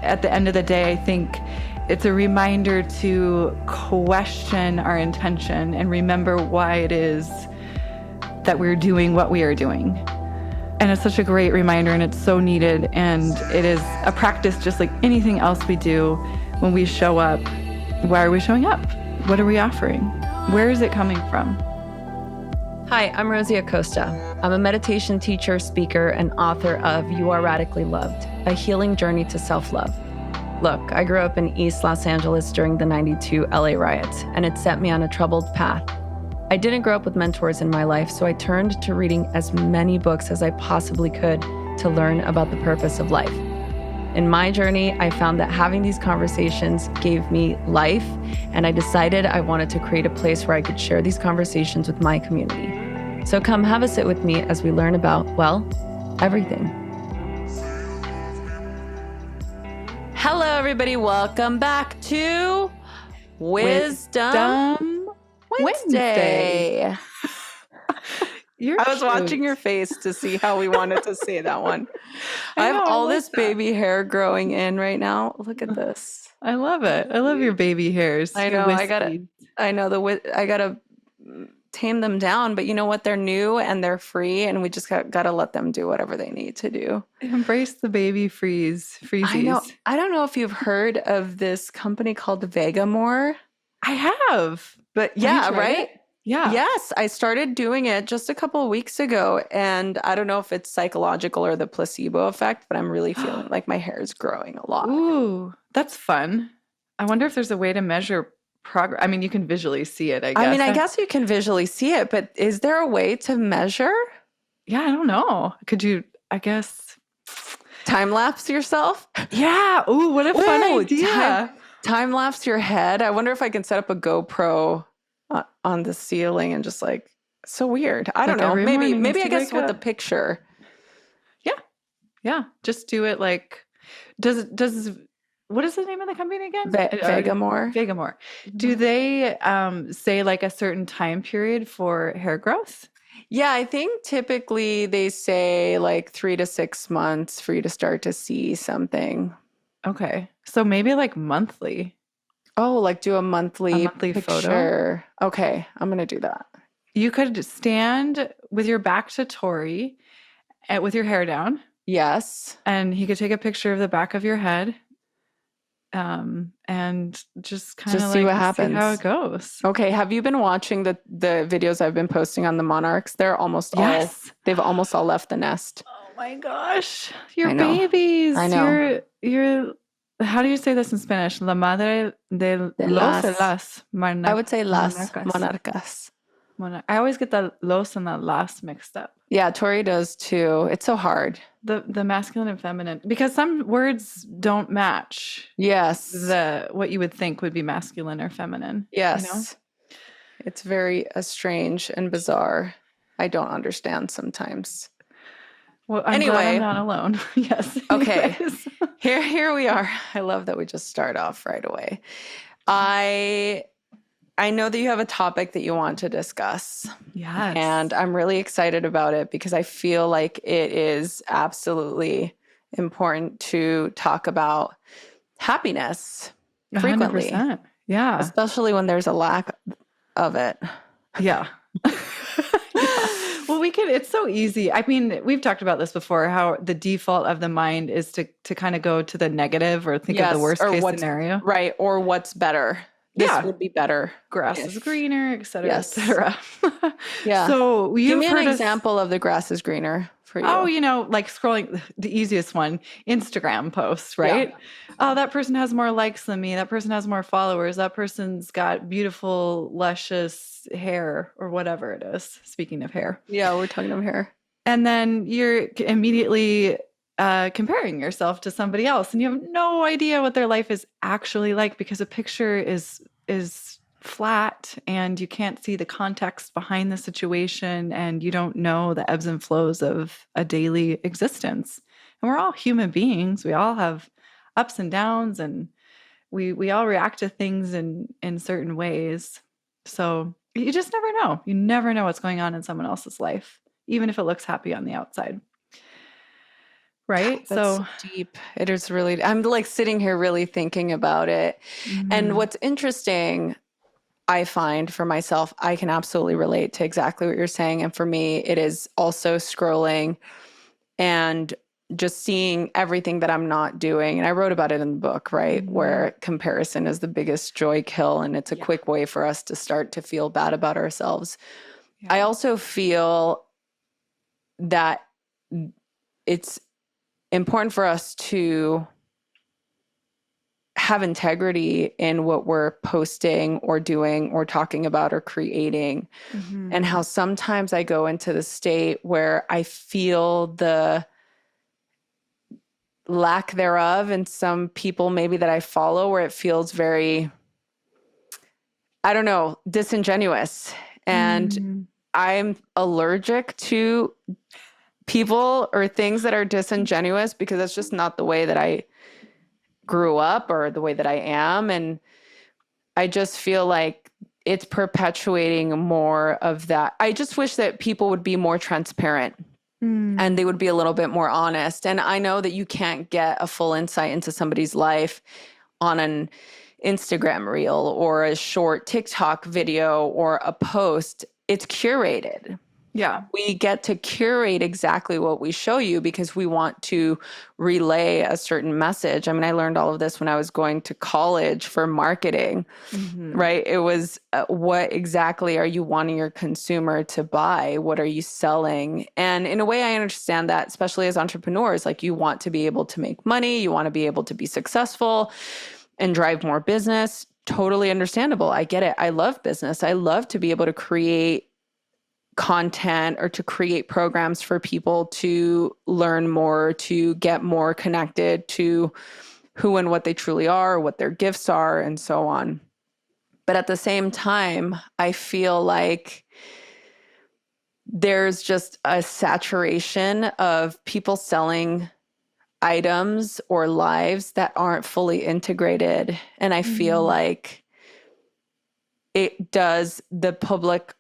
at the end of the day, I think it's a reminder to question our intention and remember why it is that we're doing what we are doing. And it's such a great reminder, and it's so needed. And it is a practice just like anything else we do when we show up. Why are we showing up? What are we offering? Where is it coming from? Hi, I'm Rosie Acosta. I'm a meditation teacher, speaker, and author of You Are Radically Loved, a healing journey to self-love. Look, I grew up in East Los Angeles during the '92 LA riots, and it set me on a troubled path. I didn't grow up with mentors in my life, so I turned to reading as many books as I possibly could to learn about the purpose of life. In my journey, I found that having these conversations gave me life, and I decided I wanted to create a place where I could share these conversations with my community. So come have a sit with me as we learn about, well, everything. Hello, everybody. Welcome back to Wisdom Wednesday. I was watching your face to see how we wanted to say that one. I have all this baby hair growing in right now. Look at this. I love it. I love your baby hairs. I know. I gotta tame them down, but you know what? They're new and they're free, and we just gotta let them do whatever they need to do. Embrace the baby freezies. I know. I don't know if you've heard of this company called Vegamour. I have. But yeah, right? It? Yeah. Yes, I started doing it just a couple of weeks ago, and I don't know if it's psychological or the placebo effect, but I'm really feeling like my hair is growing a lot. Ooh, that's fun. I wonder if there's a way to measure progress. I mean, you can visually see it, I guess. I guess you can visually see it, but is there a way to measure? Yeah, I don't know. Could you, I guess, time lapse yourself? Yeah. Ooh, what a fun idea. Time lapse your head. I wonder if I can set up a GoPro on the ceiling and just like, so weird. I don't know. Maybe I guess with a picture. Yeah. Yeah. Just do it like, what is the name of the company again? Vegamour. Vegamour. Do they say like a certain time period for hair growth? Yeah, I think typically they say like 3 to 6 months for you to start to see something. Okay. So maybe like monthly. Oh, like do a monthly photo. Photo. Okay, I'm going to do that. You could stand with your back to Tori with your hair down. Yes. And he could take a picture of the back of your head. And just kind of see what happens. See how it goes. Okay. Have you been watching the videos I've been posting on the monarchs? They're almost they've almost all left the nest. Oh my gosh. Your babies. I know. You're how do you say this in Spanish? La madre de las monarcas. I would say las monarcas. I always get the los and the las mixed up. Yeah, Tori does too. It's so hard. The masculine and feminine, because some words don't match. Yes. What you would think would be masculine or feminine. Yes. You know? It's very strange and bizarre. I don't understand sometimes. Well, I'm glad I'm not alone. Yes. Okay. Here we are. I love that we just start off right away. I know that you have a topic that you want to discuss. Yes. And I'm really excited about it because I feel like it is absolutely important to talk about happiness frequently. 100%. Yeah. Especially when there's a lack of it. Yeah. Well, it's so easy. I mean, we've talked about this before, how the default of the mind is to kind of go to the negative or think of the worst case scenario. Right. Or what's better. This would be better. Grass is greener, et cetera, et cetera. Yeah. So give me an example of the grass is greener for you. Oh, like scrolling, the easiest one, Instagram posts, right? Yeah. Oh, that person has more likes than me. That person has more followers. That person's got beautiful, luscious hair or whatever it is. Speaking of hair. Yeah, we're talking about hair. And then you're immediately comparing yourself to somebody else, and you have no idea what their life is actually like because a picture is flat and you can't see the context behind the situation, and you don't know the ebbs and flows of a daily existence. And we're all human beings. We all have ups and downs, and we all react to things in certain ways. So you just never know. You never know what's going on in someone else's life, even if it looks happy on the outside. right? That's so So, deep. It is really, I'm like sitting here really thinking about it. And mhm, what's interesting, I find for myself, I can absolutely relate to exactly what you're saying. And for me, it is also scrolling and just seeing everything that I'm not doing. And I wrote about it in the book, right? mhm, Where comparison is the biggest joy kill. And it's a yeah, quick way for us to start to feel bad about ourselves. I yeah, also feel that it's important for us to have integrity in what we're posting or doing or talking about or creating. And mhm, how sometimes I go into the state where I feel the lack thereof in some people maybe that I follow, where it feels very, I don't know, disingenuous. And mm, I'm allergic to people or things that are disingenuous because that's just not the way that I grew up or the way that I am. And I just feel like it's perpetuating more of that. I just wish that people would be more transparent and mm, they would be a little bit more honest. And I know that you can't get a full insight into somebody's life on an Instagram reel or a short TikTok video or a post. It's curated. yeah, We get to curate exactly what we show you because we want to relay a certain message. I mean, I learned all of this when I was going to college for marketing, mhm, right? It was what exactly are you wanting your consumer to buy? What are you selling? And in a way, I understand that, especially as entrepreneurs, like you want to be able to make money, you want to be able to be successful and drive more business. Totally understandable. I get it. I love business. I love to be able to create content or to create programs for people to learn more, to get more connected to who and what they truly are, what their gifts are, and so on. But at the same time, I feel like there's just a saturation of people selling items or lives that aren't fully integrated. And I feel mhm, like it does the public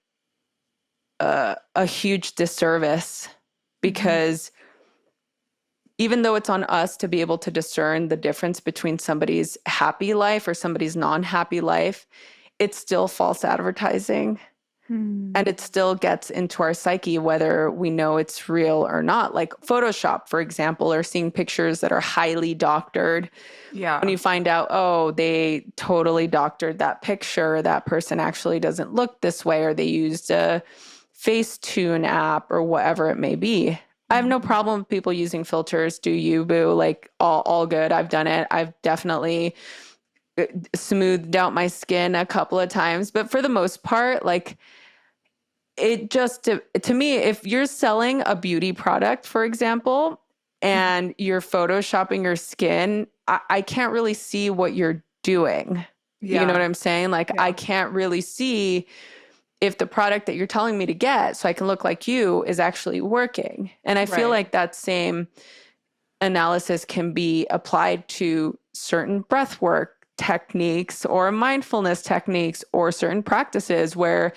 a huge disservice mhm, because even though it's on us to be able to discern the difference between somebody's happy life or somebody's non-happy life, it's still false advertising. mm, And it still gets into our psyche, whether we know it's real or not. Like Photoshop, for example, or seeing pictures that are highly doctored. When yeah, you find out, oh, they totally doctored that picture, that person actually doesn't look this way, or they used a Facetune app or whatever it may be. I have no mhm, problem with people using filters. Do you, boo? Like all good. I've done it. I've definitely smoothed out my skin a couple of times, but for the most part, like it just to me, if you're selling a beauty product, for example, mhm, and you're photoshopping your skin, I can't really see what you're doing. You know yeah, what I'm saying? Like I yeah, can't really see if the product that you're telling me to get so I can look like you is actually working. And I feel right, like that same analysis can be applied to certain breath work techniques or mindfulness techniques or certain practices where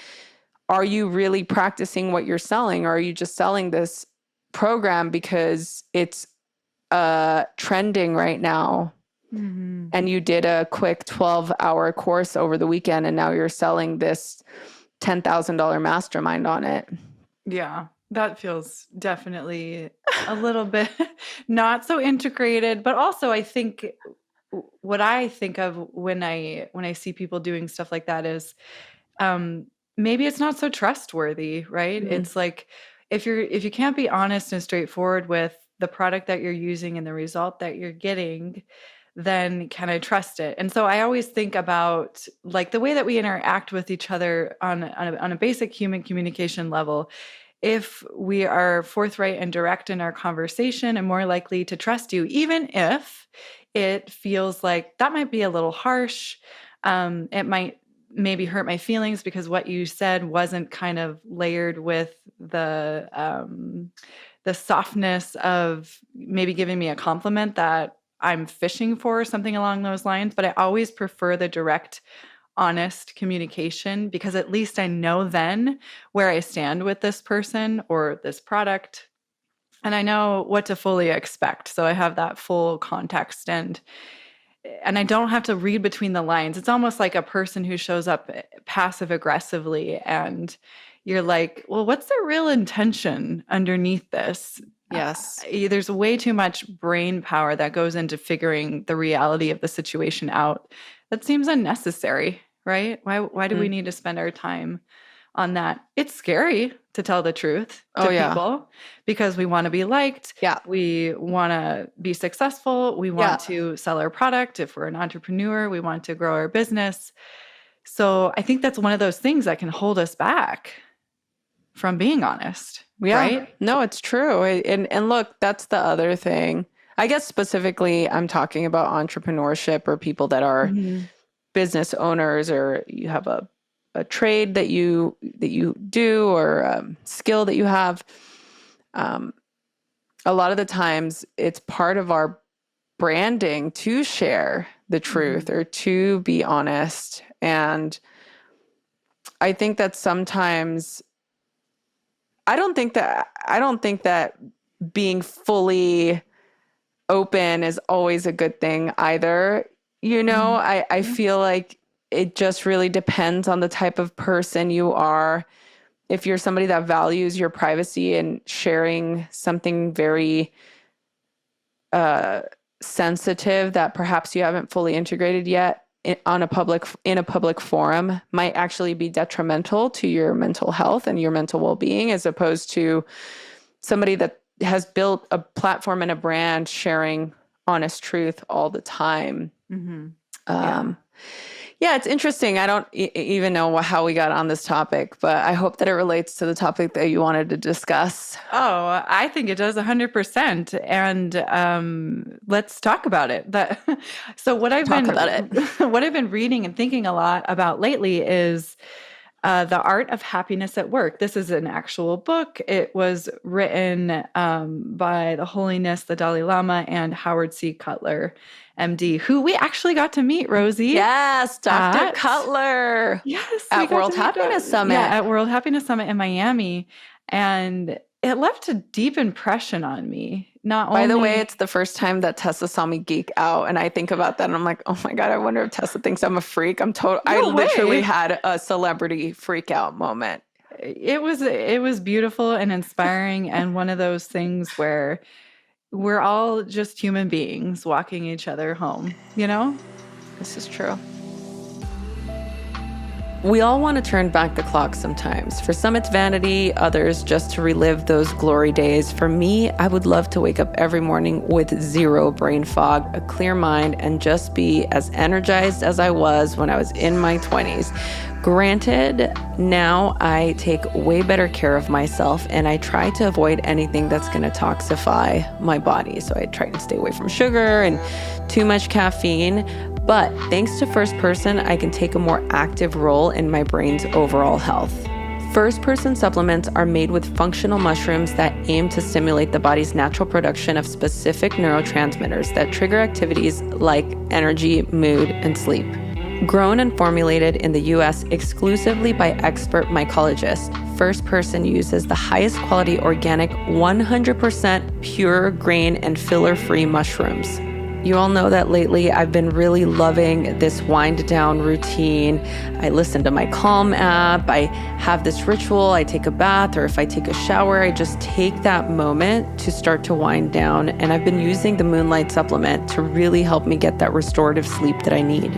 are you really practicing what you're selling, or are you just selling this program because it's trending right now mhm, and you did a quick 12-hour course over the weekend and now you're selling this $10,000 mastermind on it? yeah. That feels definitely a little bit not so integrated, but also I think what I think of when I see people doing stuff like that is um, maybe it's not so trustworthy, right? Mm, It's like if you can't be honest and straightforward with the product that you're using and the result that you're getting, then can I trust it? And so I always think about like the way that we interact with each other on a basic human communication level. If we are forthright and direct in our conversation, I'm more likely to trust you, even if it feels like that might be a little harsh. It might maybe hurt my feelings because what you said wasn't kind of layered with the softness of maybe giving me a compliment that I'm fishing for, something along those lines. But I always prefer the direct, honest communication because at least I know then where I stand with this person or this product. and I know what to fully expect. So I have that full context, and I don't have to read between the lines. It's almost like a person who shows up passive aggressively, and you're like, well, what's their real intention underneath this? Yes. There's way too much brain power that goes into figuring the reality of the situation out. That seems unnecessary, right? Why do we need to spend our time on that? It's scary to tell the truth to people because we want to be liked. Yeah. We want to be successful. We want to sell our product. If we're an entrepreneur, we want to grow our business. So I think that's one of those things that can hold us back from being honest. Yeah. Right? No, it's true. And look, that's the other thing. I guess specifically I'm talking about entrepreneurship or people that are business owners, or you have a trade that you do, or a skill that you have. A lot of the times it's part of our branding to share the truth or to be honest. And I think that sometimes I don't think that being fully open is always a good thing either. You know, I feel like it just really depends on the type of person you are. If you're somebody that values your privacy and sharing something very sensitive that perhaps you haven't fully integrated yet in a public forum, might actually be detrimental to your mental health and your mental well-being, as opposed to somebody that has built a platform and a brand sharing honest truth all the time. Yeah, it's interesting. I don't even know how we got on this topic, but I hope that it relates to the topic that you wanted to discuss. Oh, I think it does 100%. And let's talk about it. So what I've been reading and thinking a lot about lately is The Art of Happiness at Work. This is an actual book. It was written by the Holiness, the Dalai Lama, and Howard C. Cutler, MD, who we actually got to meet, Rosie. Yes, Dr. Cutler. Yes. At World Happiness Summit. Yeah, at World Happiness Summit in Miami. And it left a deep impression on me. By the way, it's the first time that Tessa saw me geek out, and I think about that and I'm like, oh my God, I wonder if Tessa thinks I'm a freak. I literally had a celebrity freak out moment. It was beautiful and inspiring, and one of those things where we're all just human beings walking each other home, you know? This is true. We all want to turn back the clock sometimes. For some, it's vanity, others just to relive those glory days. For me, I would love to wake up every morning with zero brain fog, a clear mind, and just be as energized as I was when I was in my 20s. Granted, now I take way better care of myself, and I try to avoid anything that's going to toxify my body. So I try to stay away from sugar and too much caffeine. But thanks to First Person, I can take a more active role in my brain's overall health. First Person supplements are made with functional mushrooms that aim to stimulate the body's natural production of specific neurotransmitters that trigger activities like energy, mood, and sleep. Grown and formulated in the US exclusively by expert mycologists, First Person uses the highest quality organic, 100% pure grain and filler-free mushrooms. You all know that lately I've been really loving this wind down routine. I listen to my Calm app. I have this ritual. I take a bath, or if I take a shower, I just take that moment to start to wind down. And I've been using the Moonlight supplement to really help me get that restorative sleep that I need.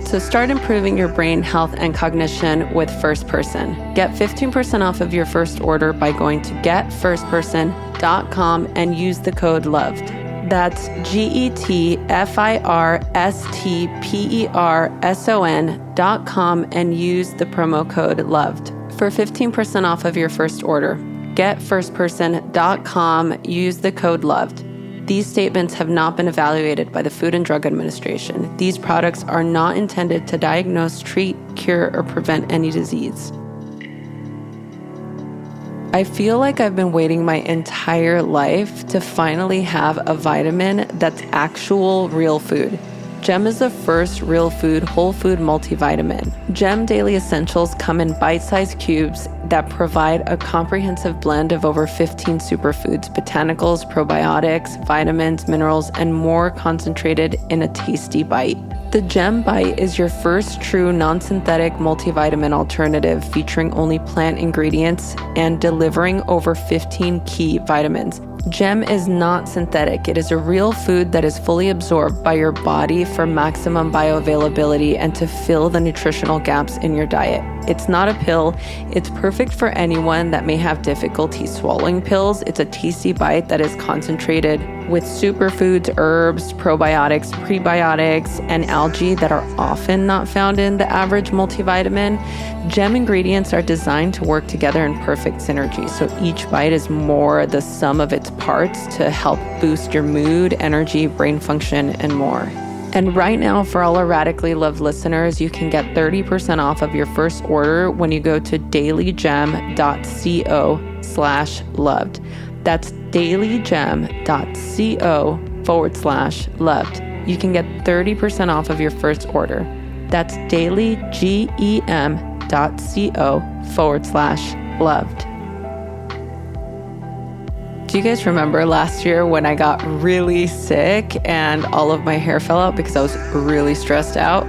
So start improving your brain health and cognition with First Person. Get 15% off of your first order by going to getfirstperson.com and use the code LOVED. That's GETFIRSTPERSON.com and use the promo code LOVED for 15% off of your first order. Getfirstperson.com, use the code LOVED. These statements have not been evaluated by the Food and Drug Administration. These products are not intended to diagnose, treat, cure, or prevent any disease. I feel like I've been waiting my entire life to finally have a vitamin that's actual real food. Gem is the first real food, whole food multivitamin. Gem Daily Essentials come in bite-sized cubes that provide a comprehensive blend of over 15 superfoods, botanicals, probiotics, vitamins, minerals, and more concentrated in a tasty bite. The Gem Bite is your first true non-synthetic multivitamin alternative featuring only plant ingredients and delivering over 15 key vitamins. Gem is not synthetic. It is a real food that is fully absorbed by your body for maximum bioavailability and to fill the nutritional gaps in your diet. It's not a pill. It's perfect for anyone that may have difficulty swallowing pills. It's a tasty bite that is concentrated with superfoods, herbs, probiotics, prebiotics, and algae that are often not found in the average multivitamin. Gem ingredients are designed to work together in perfect synergy, so each bite is more the sum of its parts to help boost your mood, energy, brain function, and more. And right now, for all our Radically Loved listeners, you can get 30% off of your first order when you go to dailygem.co/loved. That's dailygem.co/loved. You can get 30% off of your first order. That's dailygem.co/loved. Do you guys remember last year when I got really sick and all of my hair fell out because I was really stressed out?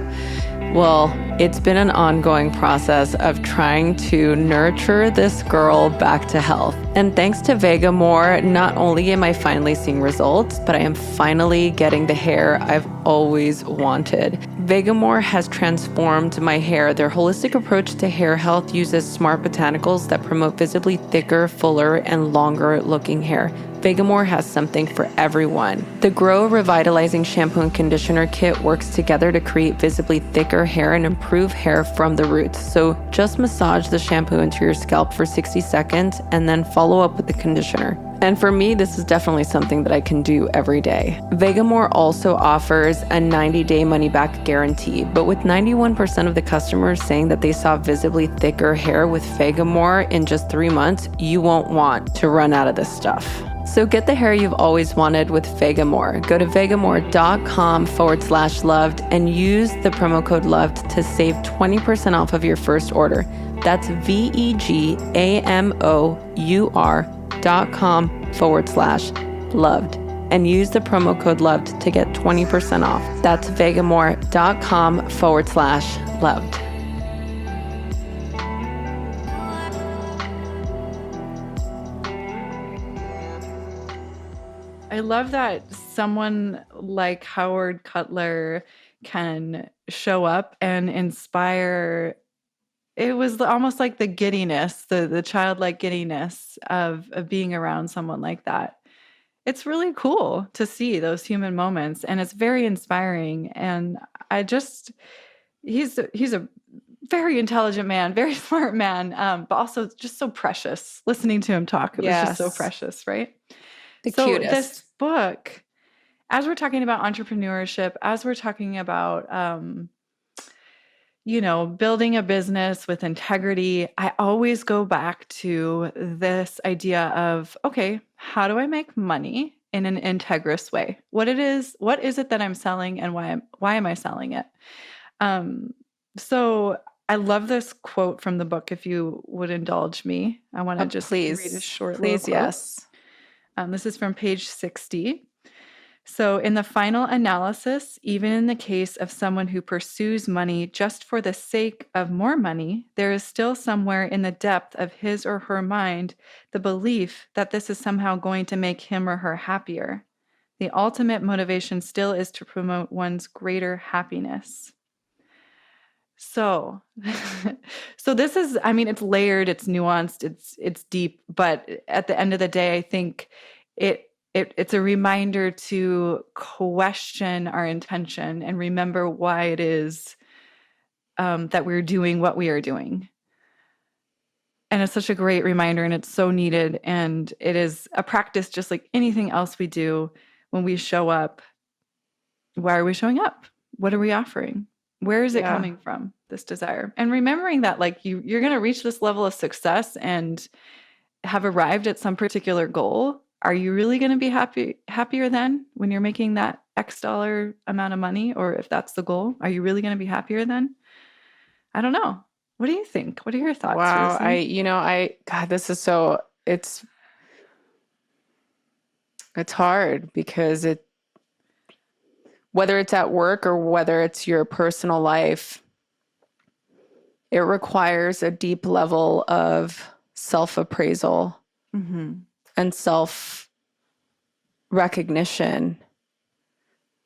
Well, it's been an ongoing process of trying to nurture this girl back to health. And thanks to Vegamour, not only am I finally seeing results, but I am finally getting the hair I've always wanted. Vegamour has transformed my hair. Their holistic approach to hair health uses smart botanicals that promote visibly thicker, fuller, and longer looking hair. Vegamour has something for everyone. The Grow Revitalizing Shampoo and Conditioner Kit works together to create visibly thicker hair and improve hair from the roots. So just massage the shampoo into your scalp for 60 seconds and then follow up with the conditioner. And for me, this is definitely something that I can do every day. Vegamour also offers a 90-day money-back guarantee, but with 91% of the customers saying that they saw visibly thicker hair with Vegamour in just 3 months, you won't want to run out of this stuff. So get the hair you've always wanted with Vegamour. Go to vegamour.com/loved and use the promo code LOVED to save 20% off of your first order. That's vegamour.com/loved and use the promo code LOVED to get 20% off. That's vegamour.com/loved. I love that someone like Howard Cutler can show up and inspire. It was almost like the giddiness, the childlike giddiness of being around someone like that. It's really cool to see those human moments, and it's very inspiring. And he's a very intelligent man, very smart man, but also just so precious. Listening to him talk, it was just so precious, right? The So cutest. this book, as we're talking about entrepreneurship, as we're talking about, building a business with integrity, I always go back to this idea of, okay, how do I make money in an integrous way? What is it that I'm selling, and why am I selling it? So I love this quote from the book. If you would indulge me, I want to just read a short little quote. Yes. This is from page 60. So in the final analysis, even in the case of someone who pursues money just for the sake of more money, there is still somewhere in the depth of his or her mind the belief that this is somehow going to make him or her happier. The ultimate motivation still is to promote one's greater happiness. So, this is, it's layered, it's nuanced, it's deep, but at the end of the day, I think it's a reminder to question our intention and remember why it is that we're doing what we are doing. And it's such a great reminder, and it's so needed. And it is a practice just like anything else we do when we show up. Why are we showing up? What are we offering? Where is it coming from, this desire? And remembering that like you're going to reach this level of success and have arrived at some particular goal. Are you really going to be happier then when you're making that X dollar amount of money, or if that's the goal, are you really going to be happier then? I don't know. What do you think? What are your thoughts, Wow. Rosie? God, this is so, it's hard because whether it's at work or whether it's your personal life, it requires a deep level of self-appraisal and self-recognition,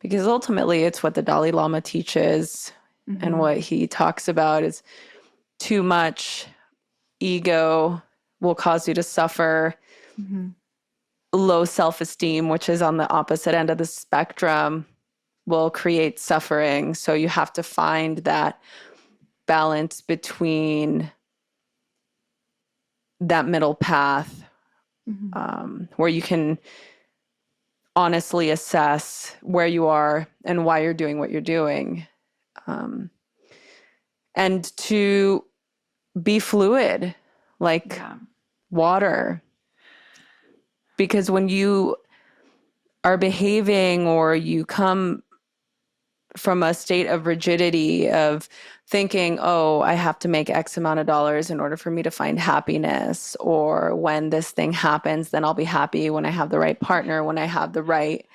because ultimately it's what the Dalai Lama teaches and what he talks about is too much ego will cause you to suffer. Low self-esteem, which is on the opposite end of the spectrum, will create suffering. So you have to find that balance between that middle path, where you can honestly assess where you are and why you're doing what you're doing, and to be fluid like water. Because when you are behaving or you come from a state of rigidity of thinking, oh, I have to make X amount of dollars in order for me to find happiness, or when this thing happens, then I'll be happy when I have the right partner, when I have the right,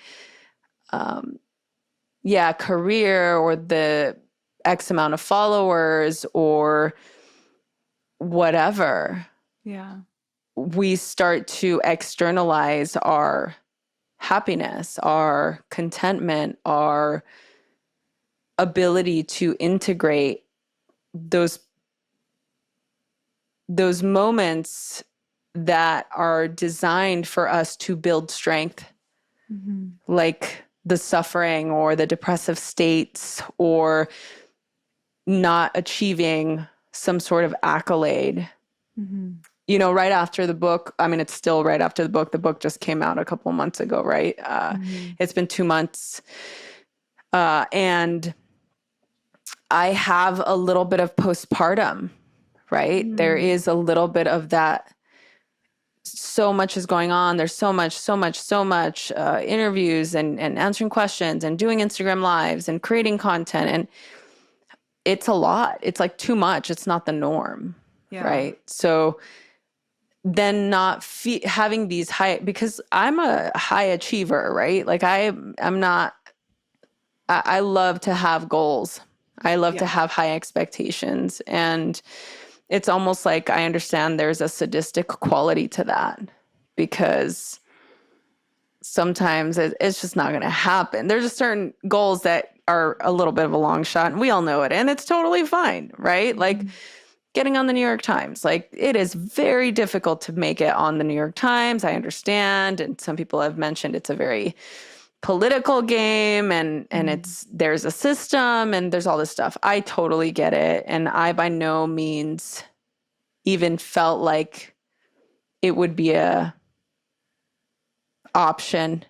career, or the X amount of followers, or whatever. Yeah. We start to externalize our happiness, our contentment, our ability to integrate those moments that are designed for us to build strength, like the suffering or the depressive states or not achieving some sort of accolade. Right after the book, it's still right after the book just came out a couple of months ago, right? It's been 2 months. And I have a little bit of postpartum, right? There is a little bit of that. So much is going on. There's so much interviews and answering questions and doing Instagram lives and creating content. And it's a lot. It's like too much. It's not the norm, right? So then not having these because I'm a high achiever, right? Like I love to have goals. I love to have high expectations. And it's almost like I understand there's a sadistic quality to that, because sometimes it's just not going to happen. There's just certain goals that are a little bit of a long shot, and we all know it, and it's totally fine, right? Like getting on the New York Times, like it is very difficult to make it on the New York Times. I understand. And some people have mentioned it's a very political game, and there's a system and there's all this stuff. I totally get it. And I by no means even felt like it would be a option.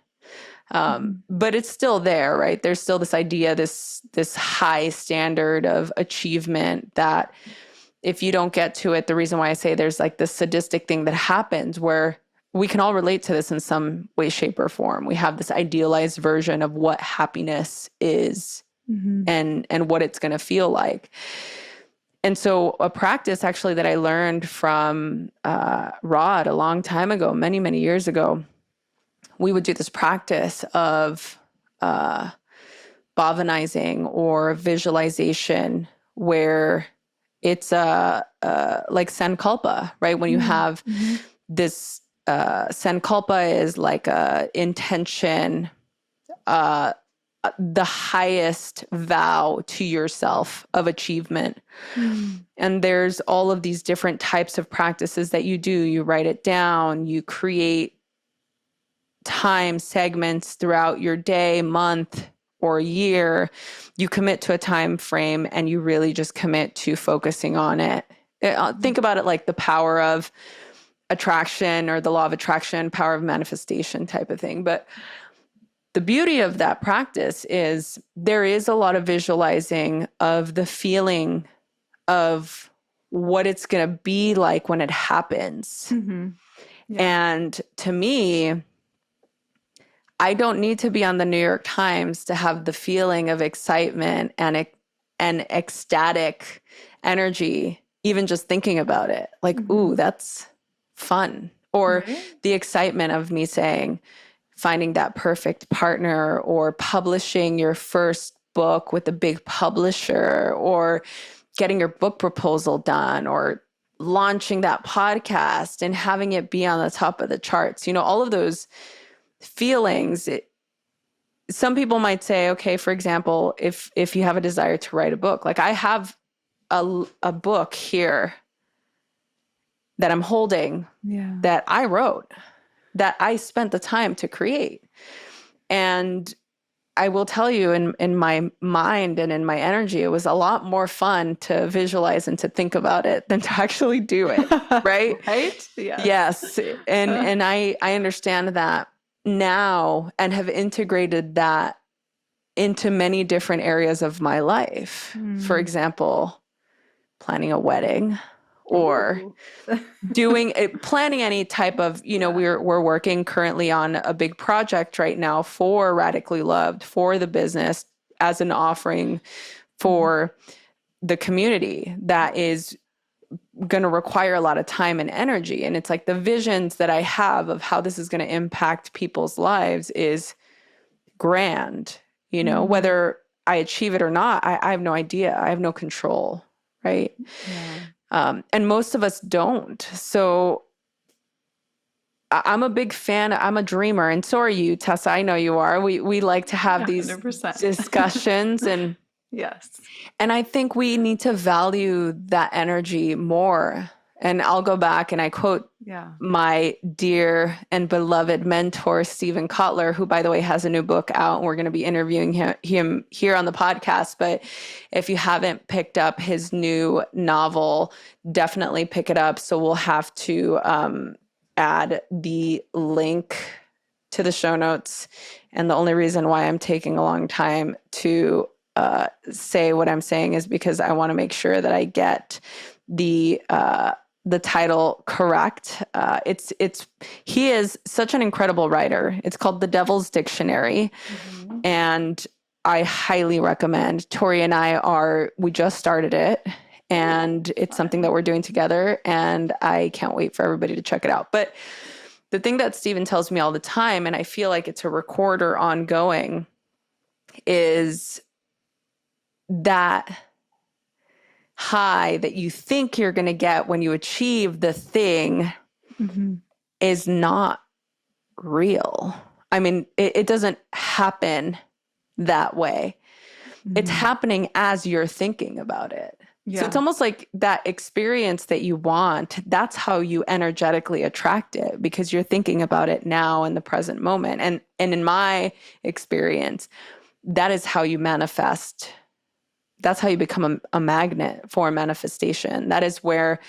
But it's still there, right? There's still this idea, this high standard of achievement that if you don't get to it, the reason why I say there's like this sadistic thing that happens where we can all relate to this in some way, shape, or form. We have this idealized version of what happiness is and what it's going to feel like. And so a practice actually that I learned from Rod a long time ago, many, many years ago, we would do this practice of bhavanizing or visualization, where it's like sankalpa, right? When you have this sankalpa is like a intention, the highest vow to yourself of achievement. And there's all of these different types of practices that you do. You write it down, you create time segments throughout your day, month, or year. You commit to a time frame and you really just commit to focusing on it. Think about it like the power of attraction, or the law of attraction, power of manifestation type of thing. But the beauty of that practice is there is a lot of visualizing of the feeling of what it's going to be like when it happens. And to me, I don't need to be on the New York Times to have the feeling of excitement and ecstatic energy, even just thinking about it. Like, ooh, that's fun. Or the excitement of me saying, finding that perfect partner, or publishing your first book with a big publisher, or getting your book proposal done, or launching that podcast and having it be on the top of the charts. You know, all of those feelings. Some people might say, okay, for example, if you have a desire to write a book, like I have a book here that I'm holding that I wrote, that I spent the time to create. And I will tell you, in my mind and in my energy, it was a lot more fun to visualize and to think about it than to actually do it. Right? Right? Yes. And I understand that now, and have integrated that into many different areas of my life. For example, planning a wedding, or planning any type of, we're working currently on a big project right now for Radically Loved, for the business, as an offering for the community that is going to require a lot of time and energy. And it's like the visions that I have of how this is going to impact people's lives is grand, whether I achieve it or not, I have no idea. I have no control. Right. And most of us don't. So I'm a big fan. I'm a dreamer. And so are you, Tessa. I know you are. We like to have 100%. These discussions and yes. And I think we need to value that energy more. And I'll go back and I quote my dear and beloved mentor, Stephen Kotler, who, by the way, has a new book out. And we're going to be interviewing him here on the podcast. But if you haven't picked up his new novel, definitely pick it up. So we'll have to add the link to the show notes. And the only reason why I'm taking a long time to say what I'm saying is because I want to make sure that I get the title correct. He is such an incredible writer. It's called The Devil's Dictionary. And I highly recommend. Tori and we just started it, and it's something that we're doing together, and I can't wait for everybody to check it out. But the thing that Stephen tells me all the time, and I feel like it's a recorder ongoing, is that high that you think you're going to get when you achieve the thing is not real. I mean, it doesn't happen that way. It's happening as you're thinking about it. So it's almost like that experience that you want, that's how you energetically attract it, because you're thinking about it now in the present moment. And in my experience, that is how you manifest. That's how you become a magnet for manifestation. That is where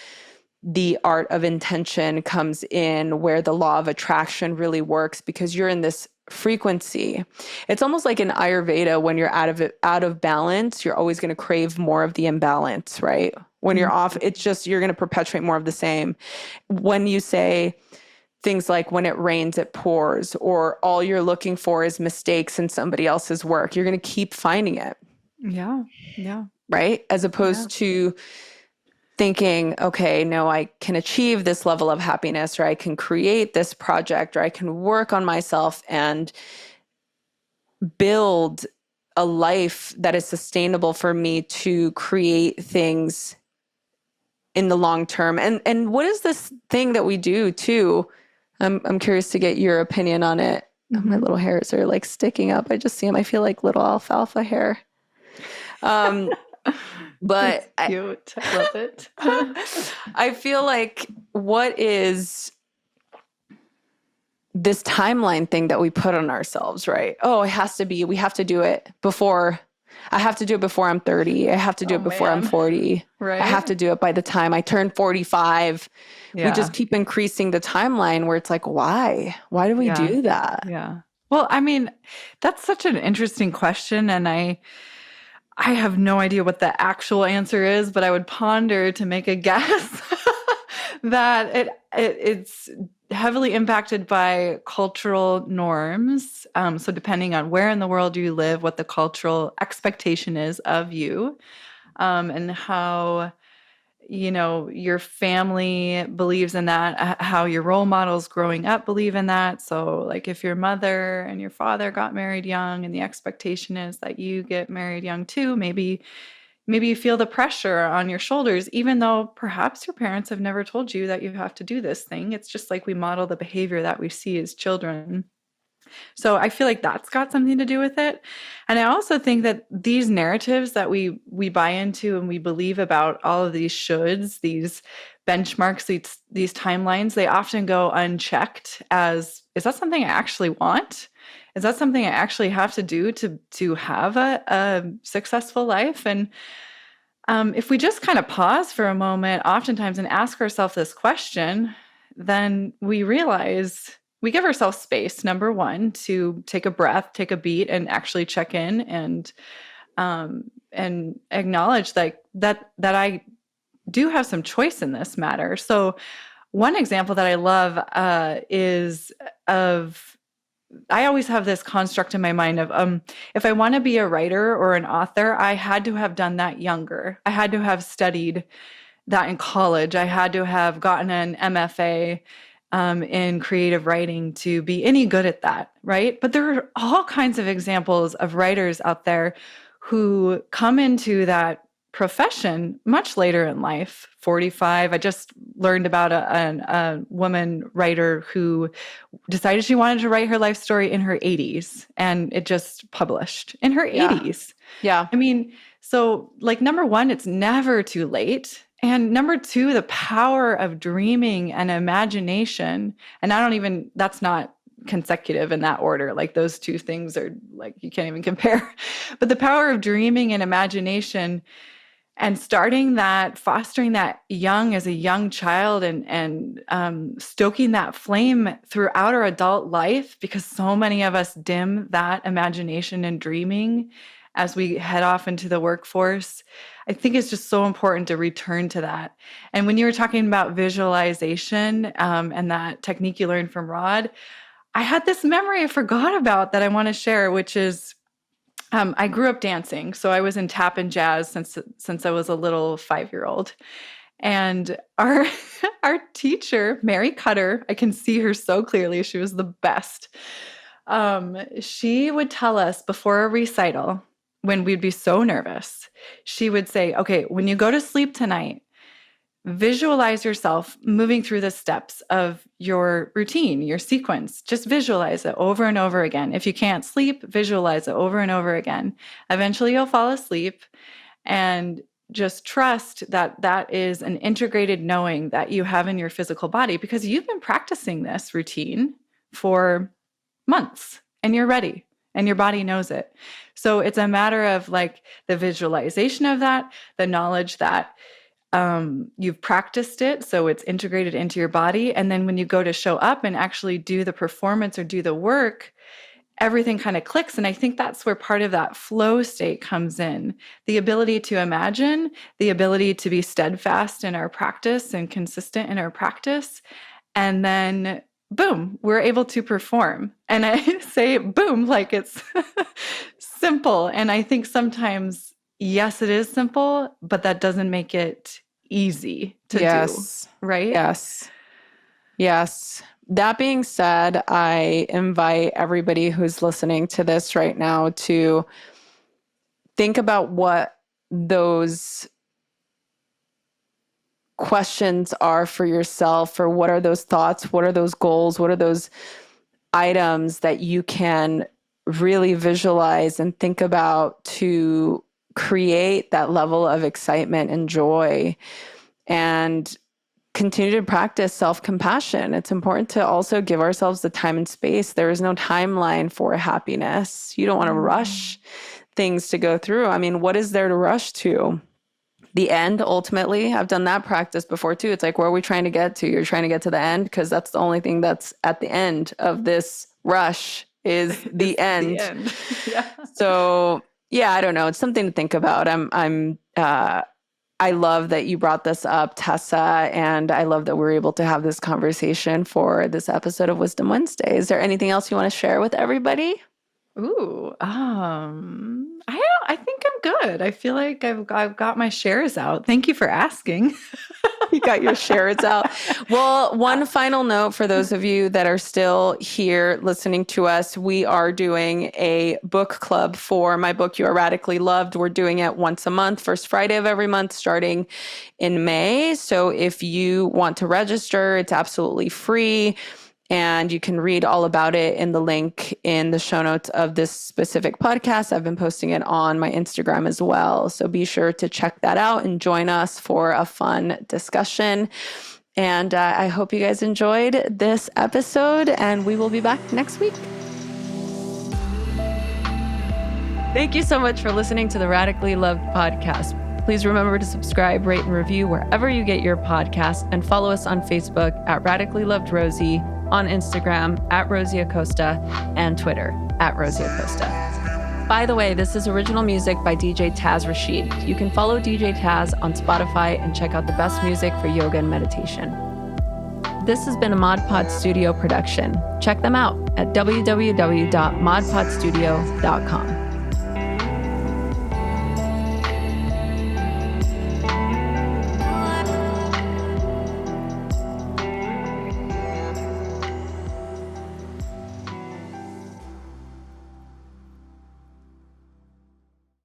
the art of intention comes in, where the law of attraction really works, because you're in this frequency. It's almost like in Ayurveda, when you're out of balance, you're always going to crave more of the imbalance, right? When you're off, it's just, you're going to perpetuate more of the same. When you say things like, when it rains, it pours, or all you're looking for is mistakes in somebody else's work, you're going to keep finding it. Yeah. Right? As opposed to thinking, okay, no, I can achieve this level of happiness, or I can create this project, or I can work on myself and build a life that is sustainable for me to create things in the long term. And what is this thing that we do too? I'm curious to get your opinion on it. My little hairs are like sticking up. I just see them. I feel like little alfalfa hair. But it's cute. I love it. I feel like, what is this timeline thing that we put on ourselves, right? Oh, it has to be, we have to do it before, I have to do it before I'm 30. I have to do it before I'm 40. Right. I have to do it by the time I turn 45. We just keep increasing the timeline, where it's like, why? Why do we do that? Yeah. Well, I mean, that's such an interesting question. And I have no idea what the actual answer is, but I would ponder to make a guess that it's heavily impacted by cultural norms. So depending on where in the world you live, what the cultural expectation is of you, and how your family believes in that, how your role models growing up believe in that. So like if your mother and your father got married young and the expectation is that you get married young too, maybe you feel the pressure on your shoulders, even though perhaps your parents have never told you that you have to do this thing. It's just like we model the behavior that we see as children. So I feel like that's got something to do with it. And I also think that these narratives that we buy into and we believe about all of these shoulds, these benchmarks, these timelines, they often go unchecked as, is that something I actually want? Is that something I actually have to do to have a successful life? And if we just kind of pause for a moment, oftentimes, and ask ourselves this question, then we realize we give ourselves space, number one, to take a breath, take a beat, and actually check in and acknowledge that I do have some choice in this matter. So one example that I love is of, I always have this construct in my mind of if I want to be a writer or an author, I had to have done that younger. I had to have studied that in college. I had to have gotten an MFA in creative writing to be any good at that, right? But there are all kinds of examples of writers out there who come into that profession much later in life, 45. I just learned about a woman writer who decided she wanted to write her life story in her 80s, and it just published in her 80s. Yeah. I mean, so like number one, it's never too late. And number two, the power of dreaming and imagination. And that's not consecutive in that order. Like those two things are like, you can't even compare. But the power of dreaming and imagination and starting that, fostering that as a young child and stoking that flame throughout our adult life, because so many of us dim that imagination and dreaming as we head off into the workforce. I think it's just so important to return to that. And when you were talking about visualization and that technique you learned from Rod, I had this memory I forgot about that I want to share, which is I grew up dancing. So I was in tap and jazz since I was a little 5-year-old. And our teacher, Mary Cutter, I can see her so clearly. She was the best. She would tell us before a recital, when we'd be so nervous, she would say, okay, when you go to sleep tonight, visualize yourself moving through the steps of your routine, your sequence. Just visualize it over and over again. If you can't sleep, visualize it over and over again. Eventually you'll fall asleep, and just trust that that is an integrated knowing that you have in your physical body, because you've been practicing this routine for months and you're ready. And your body knows it. So it's a matter of like the visualization of that, the knowledge that you've practiced it, so it's integrated into your body. And then when you go to show up and actually do the performance or do the work, everything kind of clicks. And I think that's where part of that flow state comes in. The ability to imagine, the ability to be steadfast in our practice and consistent in our practice. And then boom, we're able to perform. And I say boom, like it's simple. And I think sometimes, yes, it is simple, but that doesn't make it easy to do, right? Yes. That being said, I invite everybody who's listening to this right now to think about what those questions are for yourself, or what are those thoughts, what are those goals, what are those items that you can really visualize and think about to create that level of excitement and joy, and continue to practice self-compassion. It's important to also give ourselves the time and space. There is no timeline for happiness. You don't want to rush things to go through. I mean, what is there to rush to? The end, ultimately. I've done that practice before too. It's like, where are we trying to get to? You're trying to get to the end, because that's the only thing that's at the end of this rush is the end. The end. Yeah. So yeah, I don't know. It's something to think about. I'm I love that you brought this up, Tessa, and I love that we're able to have this conversation for this episode of Wisdom Wednesday. Is there anything else you want to share with everybody? Ooh, I think I'm good. I feel like I've got my shares out. Thank you for asking. You got your shares out. Well, one final note for those of you that are still here listening to us, we are doing a book club for my book, You Are Radically Loved. We're doing it once a month, first Friday of every month, starting in May. So if you want to register, it's absolutely free. And you can read all about it in the link in the show notes of this specific podcast. I've been posting it on my Instagram as well. So be sure to check that out and join us for a fun discussion. And I hope you guys enjoyed this episode, and we will be back next week. Thank you so much for listening to the Radically Loved podcast. Please remember to subscribe, rate, and review wherever you get your podcast, and follow us on Facebook at Radically Loved Rosie, on Instagram at Rosie Acosta, and Twitter at Rosie Acosta. By the way, this is original music by DJ Taz Rashid. You can follow DJ Taz on Spotify and check out the best music for yoga and meditation. This has been a Mod Pod Studio production. Check them out at www.modpodstudio.com.